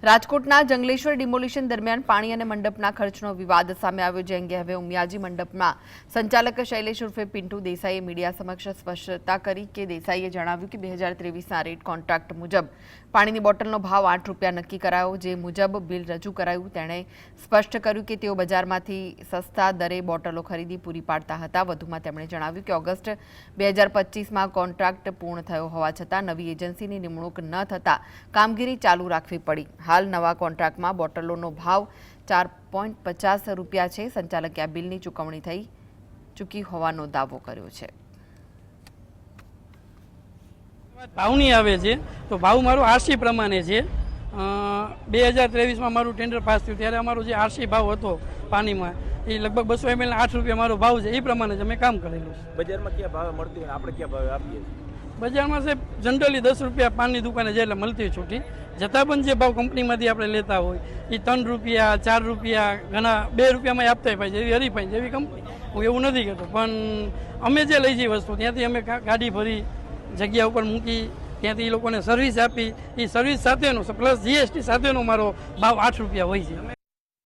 રાજકોટના જંગલેશ્વર ડિમોલિશન દરમિયાન પાણી અને મંડપના ખર્ચનો વિવાદ સામે આવ્યો, જે અંગે હવે ઉમિયાજી મંડપના સંચાલક શૈલેષ ઉર્ફે પિન્ટુ દેસાઈએ મીડિયા સમક્ષ સ્પષ્ટતા કરી કે દેસાઈએ જણાવ્યું કે 2023ના રેટ કોન્ટ્રાક્ટ મુજબ પાણીની બોટલનો ભાવ ₹8 નક્કી કરાયો, જે મુજબ બિલ રજૂ કરાયું. તેણે સ્પષ્ટ કર્યું કે તેઓ બજારમાંથી સસ્તા દરે બોટલો ખરીદી પૂરી પાડતા હતા. વધુમાં તેમણે જણાવ્યું કે ઓગસ્ટ 2025માં કોન્ટ્રાક્ટ પૂર્ણ થયો હોવા છતાં નવી એજન્સીની નિમણૂક ન થતાં કામગીરી ચાલુ રાખવી પડી. હાલ નવા કોન્ટ્રાક્ટમાં બોટલોનો ભાવ ₹4.50 છે. સંચાલકે આ બિલની ચૂકવણી થઈ ચૂકી હોવાનો દાવો કર્યો છે. ભાવની આવે છે તો ભાવ મારો આરસી પ્રમાણે છે. 2023માં મારું ટેન્ડર પાસ થયું ત્યારે અમારો જે આરસી ભાવ હતો પાણીમાં એ લગભગ 200 ml ₹8 મારો ભાવ છે. એ પ્રમાણે જ અમે કામ કરેલું છે. બજારમાં ક્યાં ભાવે મળતી હોય આપણે ક્યાં ભાવે આપીએ છીએ? બજારમાં સાહેબ જનરલી ₹10 પાનની દુકાને જાય એટલે મળતી હોય છૂટી. જતાં પણ જે ભાવ કંપનીમાંથી આપણે લેતા હોય એ ₹3, ₹4, ઘણા ₹2માં આપતા હોય જેવી હરીફાઈ જેવી કંપની. હું એવું નથી કહેતો, પણ અમે જે લઈ જઈએ વસ્તુ ત્યાંથી અમે ગાડી ભરી જગ્યા ઉપર મૂકી ત્યાંથી એ લોકોને સર્વિસ આપી. એ સર્વિસ સાથેનો પ્લસ GST સાથેનો મારો ભાવ ₹8 હોય છે.